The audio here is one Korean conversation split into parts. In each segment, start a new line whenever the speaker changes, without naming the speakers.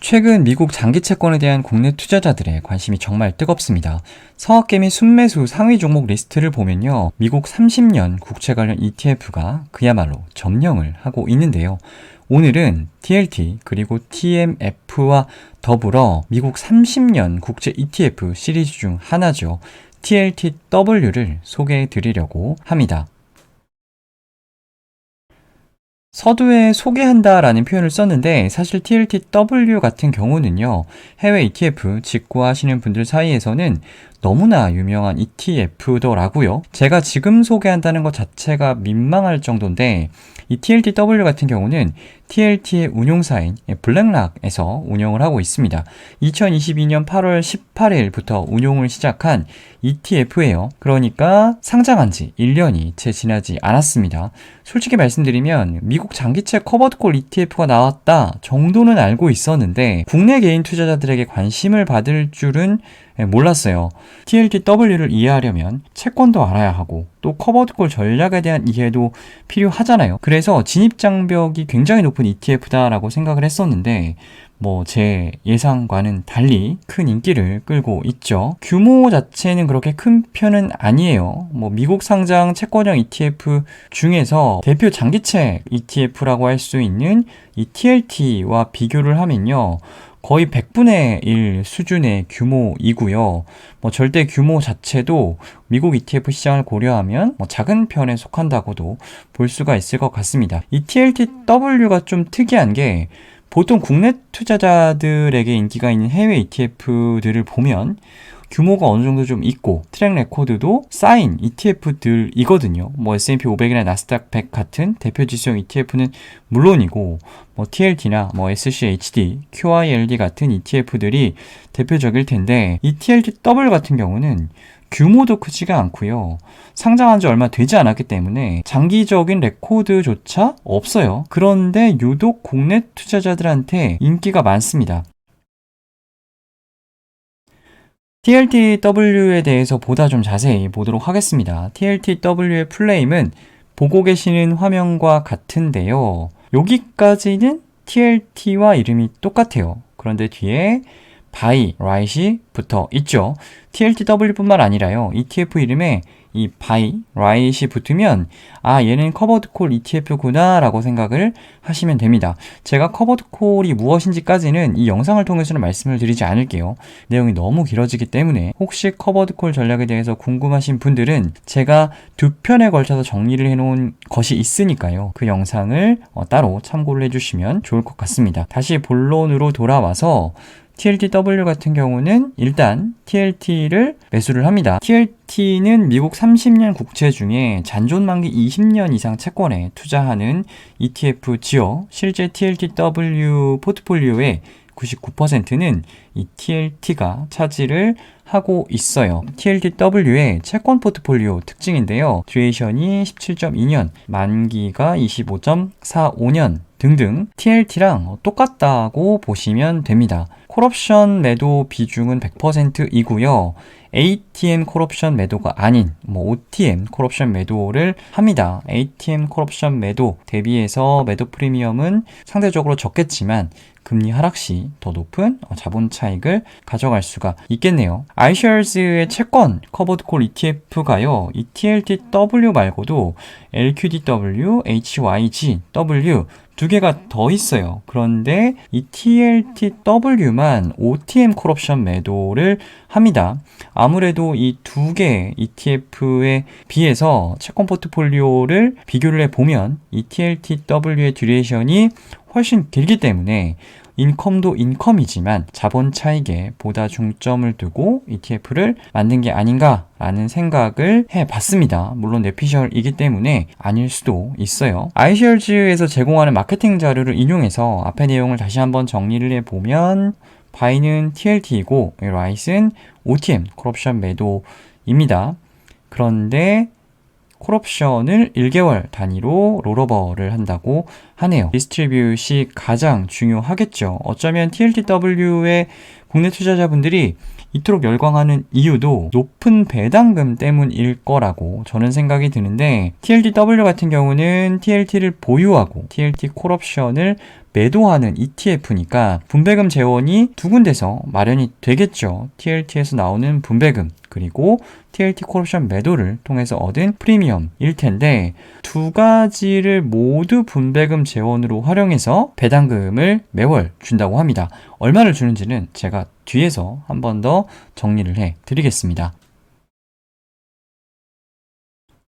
최근 미국 장기 채권에 대한 국내 투자자들의 관심이 정말 뜨겁습니다. 서학개미 순매수 상위 종목 리스트를 보면요. 미국 30년 국채 관련 ETF가 그야말로 점령을 하고 있는데요. 오늘은 TLT 그리고 TMF와 더불어 미국 30년 국채 ETF 시리즈 중 하나죠. TLTW를 소개해 드리려고 합니다. 서두에 소개한다라는 표현을 썼는데 사실 TLTW 같은 경우는요. 해외 ETF 직구하시는 분들 사이에서는 너무나 유명한 ETF더라고요. 제가 지금 소개한다는 것 자체가 민망할 정도인데 이 TLTW 같은 경우는 TLT의 운용사인 블랙락에서 운영을 하고 있습니다. 2022년 8월 18일부터 운용을 시작한 ETF예요. 그러니까 상장한 지 1년이 채 지나지 않았습니다. 솔직히 말씀드리면 미국 장기채 커버드콜 ETF가 나왔다 정도는 알고 있었는데 국내 개인 투자자들에게 관심을 받을 줄은 몰랐어요. TLTW를 이해하려면 채권도 알아야 하고 또 커버드콜 전략에 대한 이해도 필요하잖아요. 그래서 진입장벽이 굉장히 높은 ETF다라고 생각을 했었는데 제 예상과는 달리 큰 인기를 끌고 있죠. 규모 자체는 그렇게 큰 편은 아니에요. 미국 상장 채권형 ETF 중에서 대표 장기채 ETF라고 할 수 있는 이 TLT와 비교를 하면요. 거의 100분의 1 수준의 규모이고요. 절대 규모 자체도 미국 ETF 시장을 고려하면 작은 편에 속한다고도 볼 수가 있을 것 같습니다. 이 TLTW가 좀 특이한 게 보통 국내 투자자들에게 인기가 있는 해외 ETF들을 보면 규모가 어느 정도 좀 있고 트랙 레코드도 쌓인 ETF들이거든요. S&P 500이나 나스닥 100 같은 대표 지수형 ETF는 물론이고 TLT나 SCHD, QILD 같은 ETF들이 대표적일 텐데 이 TLTW 같은 경우는 규모도 크지가 않고요. 상장한 지 얼마 되지 않았기 때문에 장기적인 레코드조차 없어요. 그런데 유독 국내 투자자들한테 인기가 많습니다. TLTW에 대해서 보다 좀 자세히 보도록 하겠습니다. TLTW의 플레임은 보고 계시는 화면과 같은데요. 여기까지는 TLT와 이름이 똑같아요. 그런데 뒤에 바이, 라이시 붙어 있죠. TLTW뿐만 아니라요. ETF 이름에 이 바이, 라이시 붙으면 얘는 커버드콜 ETF구나 라고 생각을 하시면 됩니다. 제가 커버드콜이 무엇인지까지는 이 영상을 통해서는 말씀을 드리지 않을게요. 내용이 너무 길어지기 때문에 혹시 커버드콜 전략에 대해서 궁금하신 분들은 제가 두 편에 걸쳐서 정리를 해놓은 것이 있으니까요. 그 영상을 따로 참고를 해주시면 좋을 것 같습니다. 다시 본론으로 돌아와서 TLTW 같은 경우는 일단 TLT를 매수를 합니다. TLT는 미국 30년 국채 중에 잔존 만기 20년 이상 채권에 투자하는 ETF지요. 실제 TLTW 포트폴리오의 99%는 이 TLT가 차지를 하고 있어요. TLTW의 채권 포트폴리오 특징인데요. 듀레이션이 17.2년, 만기가 25.45년 등등 TLT랑 똑같다고 보시면 됩니다. 콜옵션 매도 비중은 100%이고요. ATM 콜옵션 매도가 아닌 OTM 콜옵션 매도를 합니다. ATM 콜옵션 매도 대비해서 매도 프리미엄은 상대적으로 적겠지만 금리 하락 시 더 높은 자본 차익을 가져갈 수가 있겠네요. iShares의 채권 커버드콜 ETF가요. 이 TLTW 말고도 LQDW, HYGW 두 개가 더 있어요. 그런데 이 TLTW만 OTM 콜옵션 매도를 합니다. 아무래도 이 두 개 ETF에 비해서 채권 포트폴리오를 비교를 해보면 이 TLTW의 듀레이션이 훨씬 길기 때문에 인컴도 인컴이지만 자본 차익에 보다 중점을 두고 ETF를 만든 게 아닌가라는 생각을 해봤습니다. 물론 뇌피셜이기 때문에 아닐 수도 있어요. iShares에서 제공하는 마케팅 자료를 인용해서 앞의 내용을 다시 한번 정리를 해보면 바이는 TLT이고 라이스는 OTM 콜옵션 매도입니다. 그런데 콜옵션을 1개월 단위로 롤오버를 한다고 하네요. 디스트리뷰시 가장 중요하겠죠. 어쩌면 TLTW의 국내 투자자분들이 이토록 열광하는 이유도 높은 배당금 때문일 거라고 저는 생각이 드는데, TLTW 같은 경우는 TLT를 보유하고 TLT 콜옵션을 매도하는 ETF니까 분배금 재원이 두 군데서 마련이 되겠죠. TLT에서 나오는 분배금, 그리고 TLT 콜옵션 매도를 통해서 얻은 프리미엄일 텐데, 두 가지를 모두 분배금 재원으로 활용해서 배당금을 매월 준다고 합니다. 얼마를 주는지는 제가 뒤에서 한 번 더 정리를 해 드리겠습니다.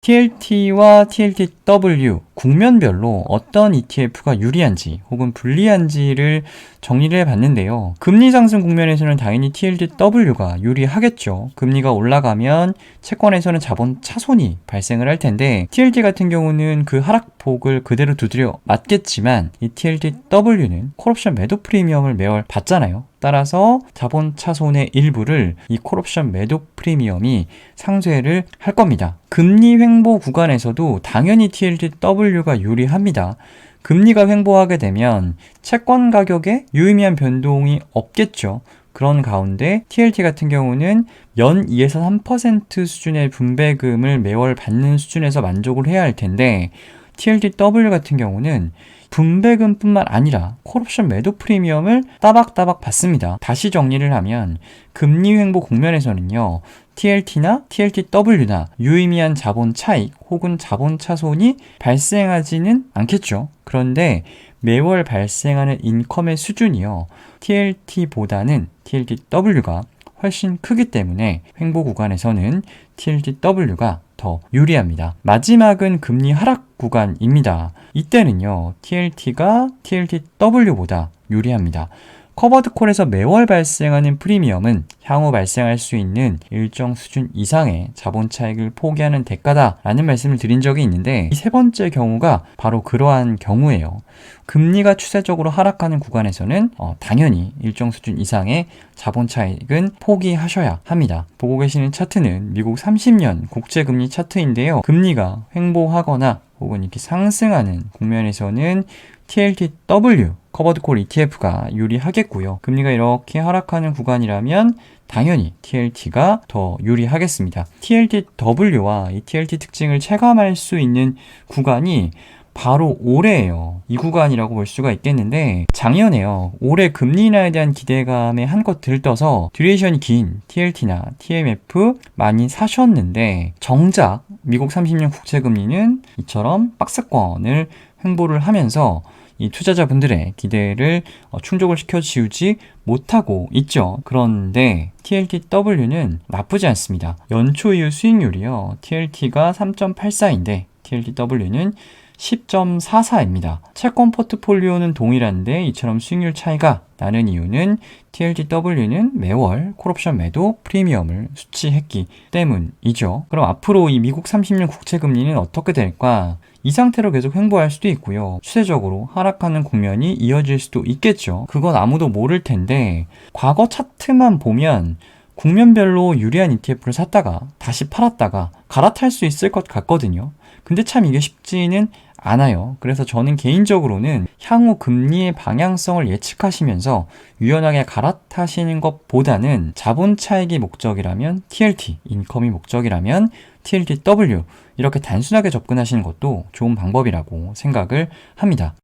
TLT와 TLTW 국면별로 어떤 ETF가 유리한지 혹은 불리한지를 정리를 해봤는데요. 금리 상승 국면에서는 당연히 TLTW가 유리하겠죠. 금리가 올라가면 채권에서는 자본 차손이 발생을 할 텐데, TLT 같은 경우는 그 하락폭을 그대로 두드려 맞겠지만 이 TLTW는 콜옵션 매도 프리미엄을 매월 받잖아요. 따라서 자본 차손의 일부를 이 콜옵션 매도 프리미엄이 상쇄를 할 겁니다. 금리 횡보 구간에서도 당연히 TLTW가 유리합니다. 금리가 횡보하게 되면 채권 가격에 유의미한 변동이 없겠죠. 그런 가운데 TLT 같은 경우는 연 2에서 3% 수준의 분배금을 매월 받는 수준에서 만족을 해야 할 텐데, TLTW 같은 경우는 분배금뿐만 아니라 콜옵션 매도 프리미엄을 따박따박 받습니다. 다시 정리를 하면 금리 횡보 국면에서는요, TLT나 TLTW나 유의미한 자본 차익 혹은 자본 차손이 발생하지는 않겠죠. 그런데 매월 발생하는 인컴의 수준이요, TLT보다는 TLTW가 훨씬 크기 때문에 횡보 구간에서는 TLTW가 더 유리합니다. 마지막은 금리 하락 구간입니다. 이때는요, TLT가 TLTW보다 유리합니다. 커버드콜에서 매월 발생하는 프리미엄은 향후 발생할 수 있는 일정 수준 이상의 자본 차익을 포기하는 대가다라는 말씀을 드린 적이 있는데, 이 세 번째 경우가 바로 그러한 경우예요. 금리가 추세적으로 하락하는 구간에서는 당연히 일정 수준 이상의 자본 차익은 포기하셔야 합니다. 보고 계시는 차트는 미국 30년 국제금리 차트인데요. 금리가 횡보하거나 혹은 이렇게 상승하는 국면에서는 TLTW 커버드콜 ETF가 유리하겠고요. 금리가 이렇게 하락하는 구간이라면 당연히 TLT가 더 유리하겠습니다. TLTW와 이 TLT 특징을 체감할 수 있는 구간이 바로 올해예요. 이 구간이라고 볼 수가 있겠는데, 작년에요, 올해 금리 인하에 대한 기대감에 한껏 들떠서 듀레이션이 긴 TLT나 TMF 많이 사셨는데, 정작 미국 30년 국채금리는 이처럼 박스권을 횡보를 하면서 이 투자자분들의 기대를 충족을 시켜지우지 못하고 있죠. 그런데 TLTW는 나쁘지 않습니다. 연초 이후 수익률이요, TLT가 3.84인데 TLTW는 10.44입니다. 채권 포트폴리오는 동일한데 이처럼 수익률 차이가 나는 이유는 TLTW는 매월 콜옵션 매도 프리미엄을 수취했기 때문이죠. 그럼 앞으로 이 미국 30년 국채금리는 어떻게 될까? 이 상태로 계속 횡보할 수도 있고요. 추세적으로 하락하는 국면이 이어질 수도 있겠죠. 그건 아무도 모를 텐데, 과거 차트만 보면 국면별로 유리한 ETF를 샀다가 다시 팔았다가 갈아탈 수 있을 것 같거든요. 근데 참 이게 쉽지는 않아요. 그래서 저는 개인적으로는 향후 금리의 방향성을 예측하시면서 유연하게 갈아타시는 것보다는 자본 차익이 목적이라면 TLT, 인컴이 목적이라면 TLTW, 이렇게 단순하게 접근하시는 것도 좋은 방법이라고 생각을 합니다.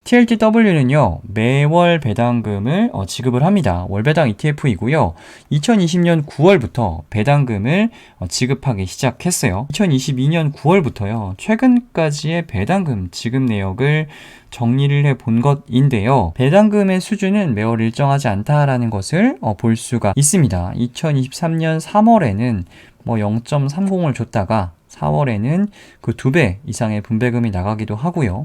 TLTW는요, 매월 배당금을 지급을 합니다. 월배당 ETF이고요. 2020년 9월부터 배당금을 지급하기 시작했어요. 2022년 9월부터요, 최근까지의 배당금 지급 내역을 정리를 해 본 것인데요. 배당금의 수준은 매월 일정하지 않다라는 것을 볼 수가 있습니다. 2023년 3월에는 0.30을 줬다가 4월에는 그 2배 이상의 분배금이 나가기도 하고요.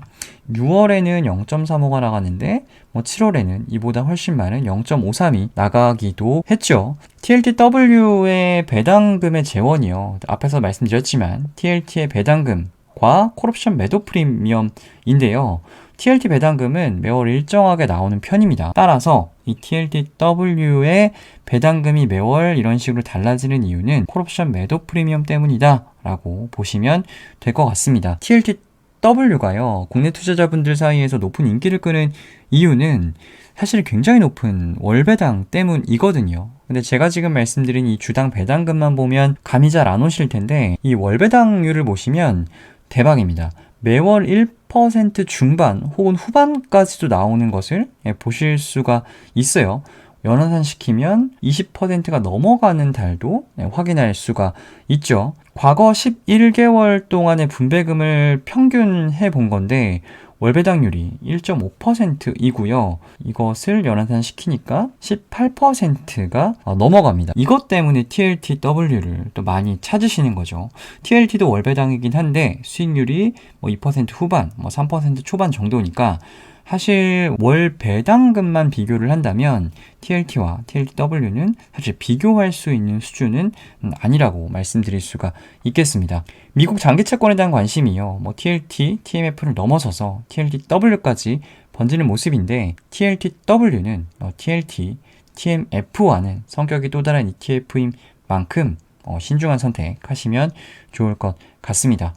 6월에는 0.35가 나갔는데 7월에는 이보다 훨씬 많은 0.53이 나가기도 했죠. TLTW의 배당금의 재원이요, 앞에서 말씀드렸지만 TLT의 배당금과 콜옵션 매도 프리미엄인데요. TLT 배당금은 매월 일정하게 나오는 편입니다. 따라서 이 TLTW의 배당금이 매월 이런 식으로 달라지는 이유는 콜옵션 매도 프리미엄 때문이다 라고 보시면 될 것 같습니다. TLTW가요, 국내 투자자분들 사이에서 높은 인기를 끄는 이유는 사실 굉장히 높은 월배당 때문이거든요. 근데 제가 지금 말씀드린 이 주당 배당금만 보면 감이 잘 안 오실 텐데, 이 월배당률을 보시면 대박입니다. 매월 1% 중반 혹은 후반까지도 나오는 것을 보실 수가 있어요. 연환산시키면 20%가 넘어가는 달도 확인할 수가 있죠. 과거 11개월 동안의 분배금을 평균해 본 건데 월배당률이 1.5%이고요. 이것을 연환산시키니까 18%가 넘어갑니다. 이것 때문에 TLTW를 또 많이 찾으시는 거죠. TLT도 월배당이긴 한데 수익률이 2% 후반, 3% 초반 정도니까 사실 월 배당금만 비교를 한다면 TLT와 TLTW는 사실 비교할 수 있는 수준은 아니라고 말씀드릴 수가 있겠습니다. 미국 장기채권에 대한 관심이요, TLT, TMF를 넘어서서 TLTW까지 번지는 모습인데, TLTW는 TLT, TMF와는 성격이 또 다른 ETF인 만큼 신중한 선택하시면 좋을 것 같습니다.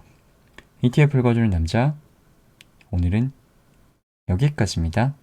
ETF를 읽어주는 남자, 오늘은 여기까지입니다.